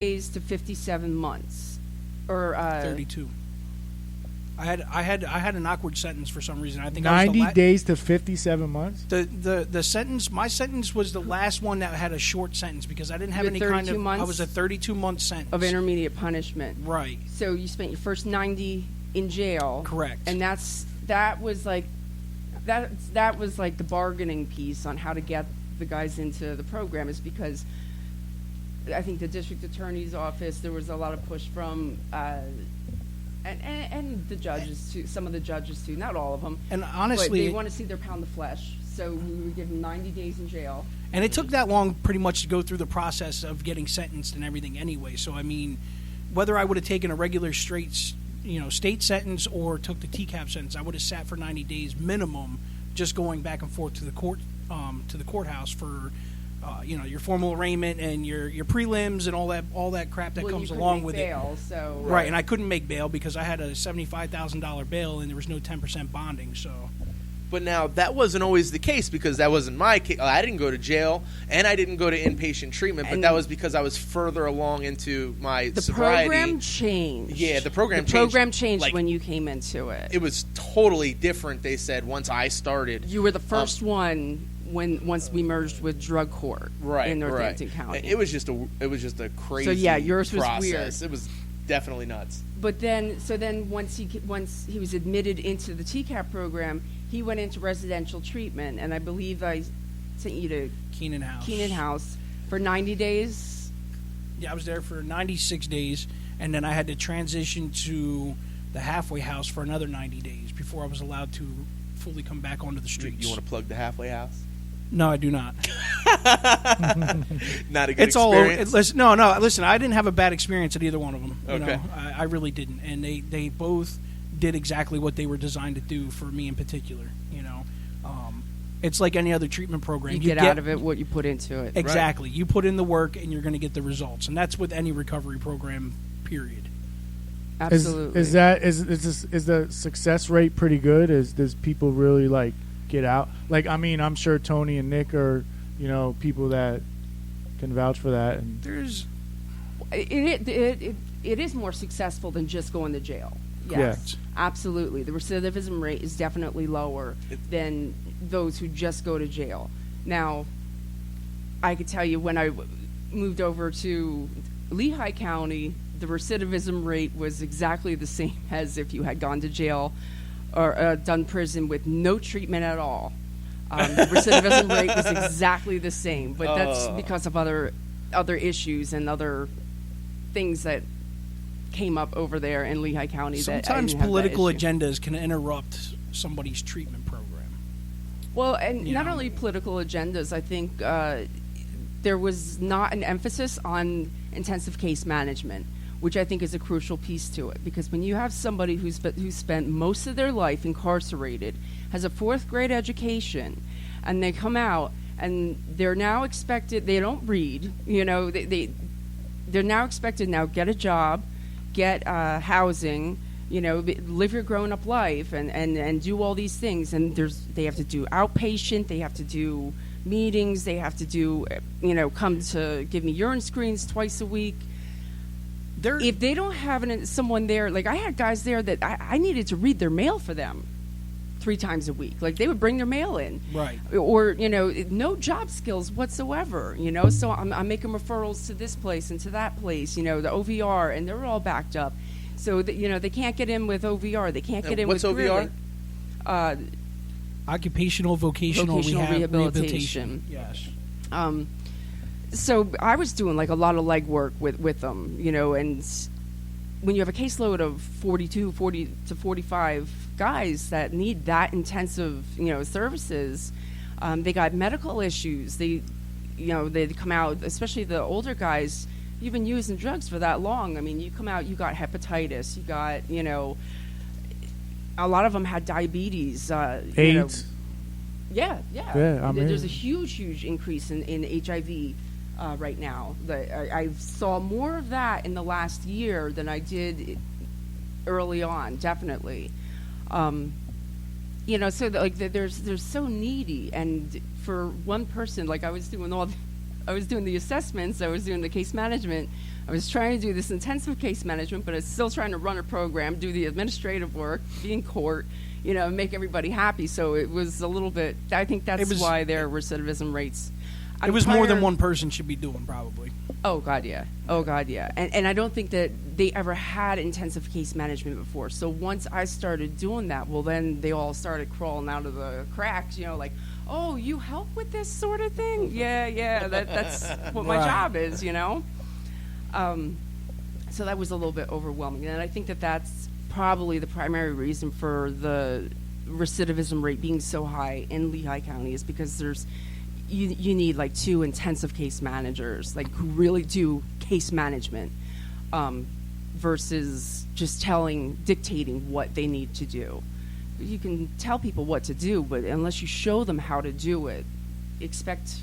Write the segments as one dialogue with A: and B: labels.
A: days to 57 months, or
B: 32. I had an awkward sentence for some reason. I think I was
C: 90 days to 57 months.
B: The sentence. My sentence was the last one that had a short sentence because I didn't have
A: You had
B: any kind
A: 32
B: of.
A: months
B: I was a 32-month sentence
A: of intermediate punishment.
B: Right.
A: So you spent your first 90 in jail.
B: Correct.
A: And that was like the bargaining piece on how to get the guys into the program, is because I think the district attorney's office, there was a lot of push from and the judges too, some of the judges too, not all of them.
B: And honestly,
A: but they want to see their pound of flesh, so we would give them 90 days in jail.
B: And it took that long pretty much to go through the process of getting sentenced and everything anyway. So, I mean, whether I would have taken a regular straight, state sentence or took the TCAP sentence, I would have sat for 90 days minimum just going back and forth to the courthouse for, your formal arraignment and your prelims and all that crap that comes along with
A: bail,
B: it.
A: So
B: right, and I couldn't make bail because I had a $75,000 bail and there was no 10% bonding, so...
D: But now, that wasn't always the case because that wasn't my case. I didn't go to jail, and I didn't go to inpatient treatment, but that was because I was further along into my sobriety.
A: The program changed.
D: Yeah, the program changed.
A: The program changed when you came into it.
D: It was totally different, they said, once I started.
A: You were the first one once we merged with drug court in Northampton County.
D: It was just a crazy
A: So, yeah, yours was
D: process.
A: weird.
D: It was definitely nuts.
A: But then once he was admitted into the TCAP program, he went into residential treatment, and I believe I sent you to
B: Keenan House
A: for 90 days.
B: Yeah, I was there for 96 days, and then I had to transition to the halfway house for another 90 days before I was allowed to fully come back onto the streets.
D: You want to plug the halfway house?
B: No, I do not.
D: Not a good experience?
B: Listen, I didn't have a bad experience at either one of them.
D: Okay.
B: I really didn't. And they both did exactly what they were designed to do for me in particular. It's like any other treatment program.
A: You get out of it what you put into it.
B: Exactly. Right. You put in the work and you're going to get the results. And that's with any recovery program, period.
A: Absolutely.
C: Is the success rate pretty good? Does people really get out? I'm sure Tony and Nick are, people that can vouch for that. And
A: it is more successful than just going to jail. Yes, absolutely. The recidivism rate is definitely lower than those who just go to jail. Now, I could tell you when I moved over to Lehigh County, the recidivism rate was exactly the same as if you had gone to jail or done prison with no treatment at all. The recidivism rate was exactly the same, but that's because of other issues and other things that came up over there in Lehigh County.
B: Sometimes political agendas can interrupt somebody's treatment program.
A: Well, and not only political agendas, I think there was not an emphasis on intensive case management, which I think is a crucial piece to it. Because when you have somebody who's spent most of their life incarcerated, has a 4th grade education, and they come out and they're now expected, they don't read, they're now expected get a job, get housing, live your grown-up life and do all these things. And they have to do outpatient, they have to do meetings, they have to do, come to give me urine screens twice a week. If they don't have someone there, I had guys there that I needed to read their mail for them 3 times a week. They would bring their mail in.
B: Right.
A: Or, no job skills whatsoever, So I'm making referrals to this place and to that place, the OVR, and they're all backed up. So, that, they can't get in with OVR. They can't get in with
D: OVR?
B: Occupational Vocational Rehabilitation.
A: Yes. So I was doing a lot of legwork with them, and when you have a caseload of 40 to 45 guys that need that intensive, services, they got medical issues. They come out, especially the older guys. You've been using drugs for that long. I mean, you come out, you got hepatitis, you got, a lot of them had diabetes.
C: AIDS.
A: Yeah. There's a huge increase in HIV right now. I saw more of that in the last year than I did early on, definitely. So they're so needy, and for one person, I was doing all I was doing the assessments, I was doing the case management, I was trying to do this intensive case management, but I was still trying to run a program, do the administrative work, be in court, make everybody happy. So it was a little bit. I think that's why their recidivism rates.
B: It was more than one person should be doing, probably.
A: Oh God, yeah. And I don't think that they ever had intensive case management before. So once I started doing that, well, then they all started crawling out of the cracks. Like, oh, you help with this sort of thing? Yeah. That's what my job is. So that was a little bit overwhelming, and I think that that's probably the primary reason for the recidivism rate being so high in Lehigh County is because you need like 2 intensive case managers, like who really do case management, versus just dictating what they need to do. You can tell people what to do, but unless you show them how to do it, expect,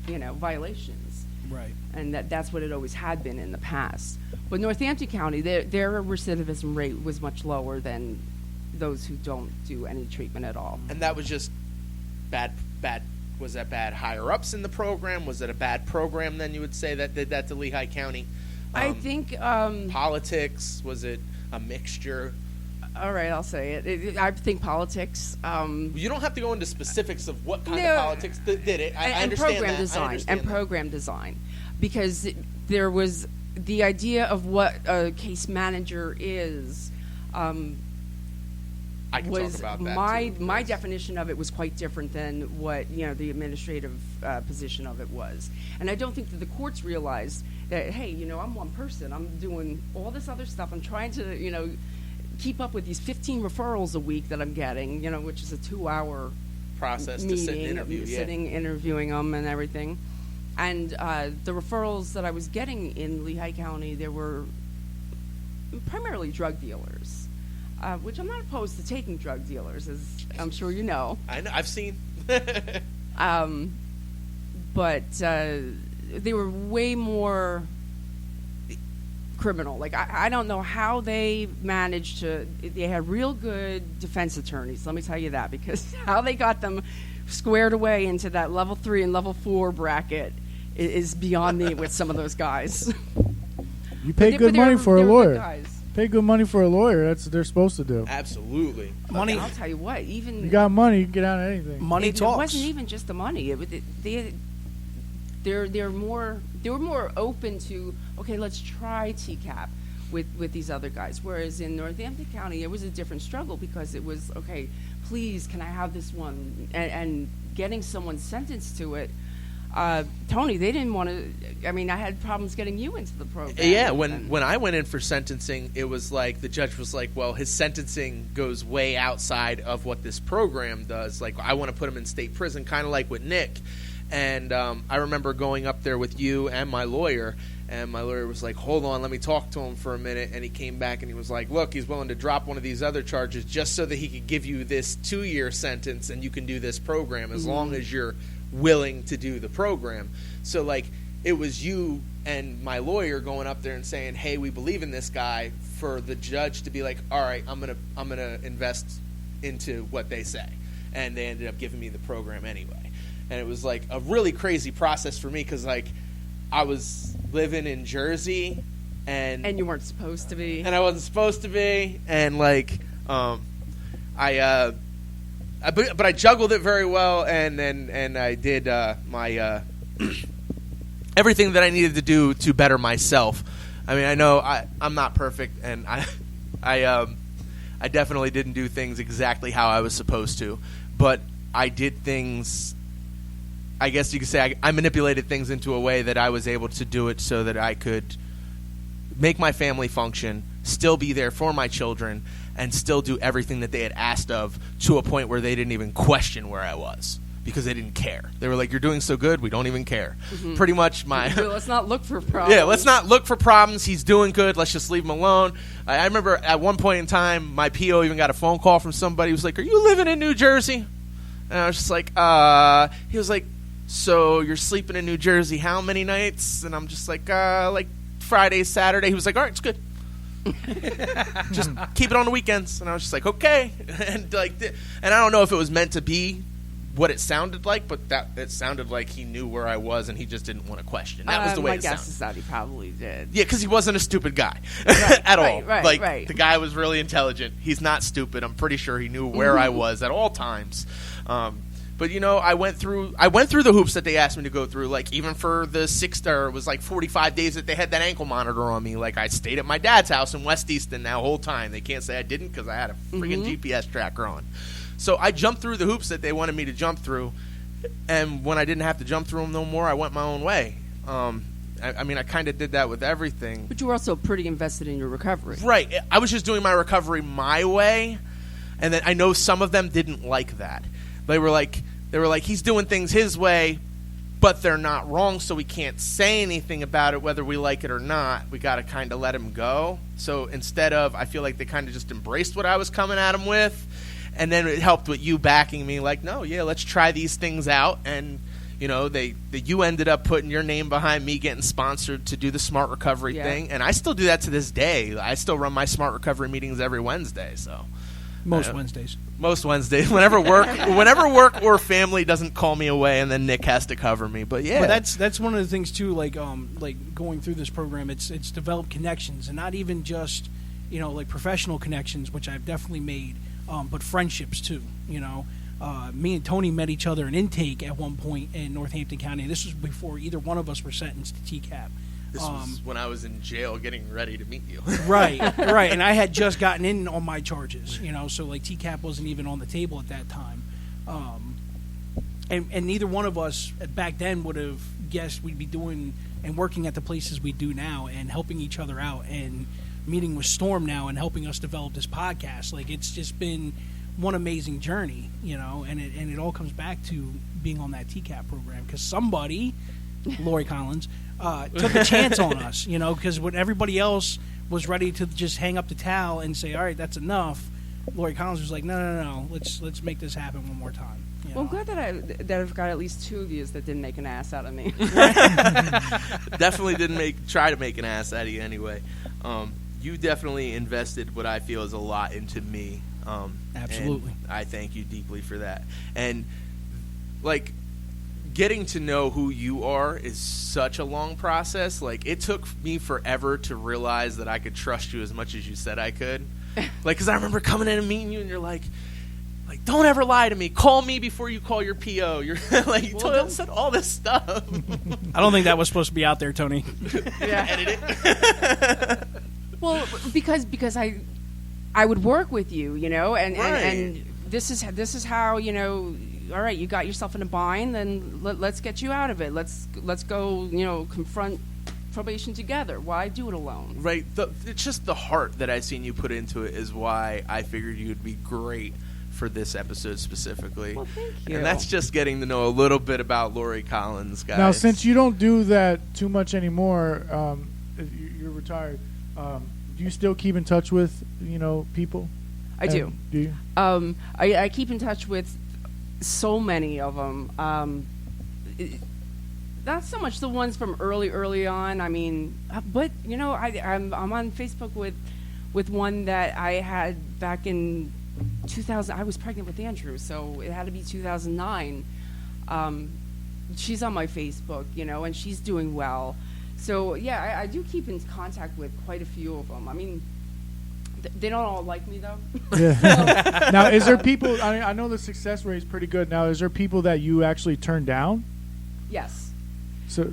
A: violations.
B: Right.
A: And that's what it always had been in the past. But Northampton County, their recidivism rate was much lower than those who don't do any treatment at all.
D: And that was just bad. Was that bad higher ups in the program? Was it a bad program then you would say that did that to Lehigh County?
A: I think
D: politics, was it a mixture?
A: All right, I'll say it. I think politics.
D: You don't have to go into specifics of what kind of politics did it. I understand
A: program
D: that.
A: Design and program design, because there was the idea of what a case manager is.
D: I can
A: was
D: talk about that
A: my definition of it was quite different than what the administrative position of it was, and I don't think that the courts realized that I'm one person, I'm doing all this other stuff, I'm trying to keep up with these 15 referrals a week that I'm getting, which is a 2-hour
D: process
A: meeting,
D: to sit and interview,
A: interviewing them and everything, and the referrals that I was getting in Lehigh County, they were primarily drug dealers. Which I'm not opposed to taking drug dealers, as I'm sure you know.
D: I know, I've seen.
A: But they were way more criminal. Like, I don't know how they managed to. They had real good defense attorneys, let me tell you that, because how they got them squared away into that level 3 and level 4 bracket is beyond me with some of those guys.
C: You pay good money for a lawyer. Pay good money for a lawyer. That's what they're supposed to do.
D: Absolutely.
B: Money.
A: I'll tell you what. Even
C: you got money, you can get out of anything.
B: Money talks.
A: It wasn't even just the money. They're more open to, okay, let's try TCAP with these other guys. Whereas in Northampton County, it was a different struggle because it was, okay, please, can I have this one? And getting someone sentenced to it. Tony, they didn't want to. I mean, I had problems getting you into the program.
D: Yeah, when I went in for sentencing, it was like the judge was like, well, his sentencing goes way outside of what this program does. Like, I want to put him in state prison, kind of like with Nick. And I remember going up there with you and my lawyer, and my lawyer was like, hold on, let me talk to him for a minute. And he came back and he was like, look, he's willing to drop one of these other charges just so that he could give you this 2-year sentence and you can do this program as long as you're willing to do the program. So, like, it was you and my lawyer going up there and saying, hey, we believe in this guy, for the judge to be like, all right, I'm gonna invest into what they say. And they ended up giving me the program anyway. And it was like a really crazy process for me because, like, I was living in Jersey and
A: you weren't supposed to be,
D: and I wasn't supposed to be, and like but I juggled it very well, and I did my everything that I needed to do to better myself. I mean, I know I'm not perfect, and I definitely didn't do things exactly how I was supposed to, but I did things. I guess you could say I manipulated things into a way that I was able to do it so that I could make my family function, still be there for my children, and still do everything that they had asked of, to a point where they didn't even question where I was because they didn't care. They were like, you're doing so good, we don't even care. Mm-hmm. Pretty much
A: let's not look for problems.
D: Yeah, let's not look for problems. He's doing good. Let's just leave him alone. I remember at one point in time, my PO even got a phone call from somebody who was like, are you living in New Jersey? And I was just like, he was like, so you're sleeping in New Jersey how many nights? And I'm just like Friday, Saturday. He was like, all right, it's good. Just keep it on the weekends. And I was just like, okay. And I don't know if it was meant to be what it sounded like, but that it sounded like he knew where I was and he just didn't want to question. That was the way
A: my
D: it
A: guess
D: sounded.
A: is that he probably did.
D: Yeah, because he wasn't a stupid guy at all.
A: Right.
D: The guy was really intelligent. He's not stupid. I'm pretty sure he knew where I was at all times. But I went through the hoops that they asked me to go through. Like even for the it was like 45 days that they had that ankle monitor on me. Like I stayed at my dad's house in West Easton that whole time. They can't say I didn't because I had a freaking GPS tracker on. So I jumped through the hoops that they wanted me to jump through, and when I didn't have to jump through them no more, I went my own way. I mean, I kind of did that with everything.
A: But you were also pretty invested in your recovery.
D: Right. I was just doing my recovery my way, and then I know some of them didn't like that. They were like, he's doing things his way, but they're not wrong, so we can't say anything about it whether we like it or not. We got to kind of let him go. So instead of, I feel like they kind of just embraced what I was coming at him with. And then it helped with you backing me, like, no, yeah, let's try these things out. And, you ended up putting your name behind me getting sponsored to do the Smart Recovery thing. And I still do that to this day. I still run my Smart Recovery meetings every Wednesday. So
B: Most Wednesdays.
D: Most Wednesdays. Whenever work or family doesn't call me away, and then Nick has to cover me. But yeah.
B: But that's one of the things, too, like going through this program, it's developed connections. And not even just, like professional connections, which I've definitely made. But friendships too, Me and Tony met each other in intake at one point in Northampton County. This was before either one of us were sentenced to TCAP.
D: This was when I was in jail getting ready to meet you.
B: Right. And I had just gotten in on my charges, so like TCAP wasn't even on the table at that time. And neither one of us back then would have guessed we'd be doing and working at the places we do now and helping each other out and meeting with Storm now and helping us develop this podcast. Like it's just been one amazing journey, and it all comes back to being on that TCAP program because somebody, Lori Collins, took a chance on us, because when everybody else was ready to just hang up the towel and say, all right, that's enough, Lori Collins was like, no, let's make this happen one more time.
A: Well, I'm glad that I've got at least two of you that didn't make an ass out of me.
D: Definitely didn't try to make an ass out of you anyway. You definitely invested what I feel is a lot into me.
B: Absolutely.
D: And I thank you deeply for that. And like getting to know who you are is such a long process. Like it took me forever to realize that I could trust you as much as you said I could. Like, cause I remember coming in and meeting you and you're like, don't ever lie to me. Call me before you call your PO. You're like, you said all this stuff.
B: I don't think that was supposed to be out there, Tony.
A: Yeah.
D: Edit it.
A: Well, because I would work with you, and this is how, all right, you got yourself in a bind, then let's get you out of it. Let's go, confront probation together. Why do it alone?
D: Right. It's just the heart that I've seen you put into it is why I figured you'd be great for this episode specifically.
A: Well, thank you.
D: And that's just getting to know a little bit about Lori Collins, guys.
C: Now, since you don't do that too much anymore, you're retired. Do you still keep in touch with people?
A: I do.
C: Do you?
A: I keep in touch with so many of them. Not so much the ones from early on. I mean, but I'm on Facebook with one that I had back in 2000. I was pregnant with Andrew, so it had to be 2009. She's on my Facebook, and she's doing well. So yeah, I do keep in contact with quite a few of them. I mean, they don't all like me though.
C: Yeah. Now, is there people? I know the success rate is pretty good. Now, is there people that you actually turn down?
A: Yes.
C: So.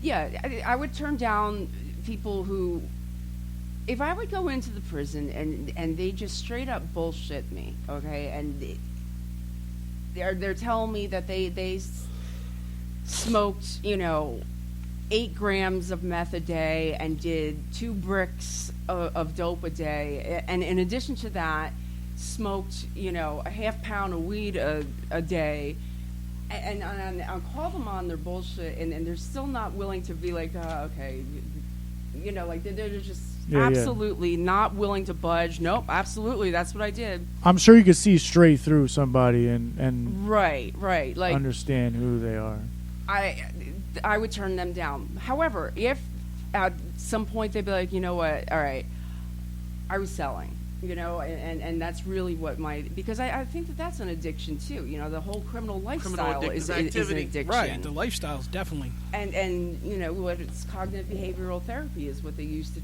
A: Yeah, I would turn down people who, if I would go into the prison and they just straight up bullshit me, okay, and they're telling me that they smoked 8 grams of meth a day and did 2 bricks of dope a day, and in addition to that, smoked a half pound of weed a day, and I'll call them on their bullshit, and they're still not willing to be like, okay, like they're just absolutely not willing to budge. Nope, absolutely, that's what I did.
C: I'm sure you could see straight through somebody and
A: right, like
C: understand who they are.
A: I would turn them down. However, if at some point they'd be like, you know what, all right, I was selling, You know, and that's really what because I think that that's an addiction too. You know, the whole criminal lifestyle
D: addictive
A: is an
D: activity.
A: addiction.
B: Right, the lifestyle's definitely.
A: And you know, what it's cognitive behavioral therapy is what they use to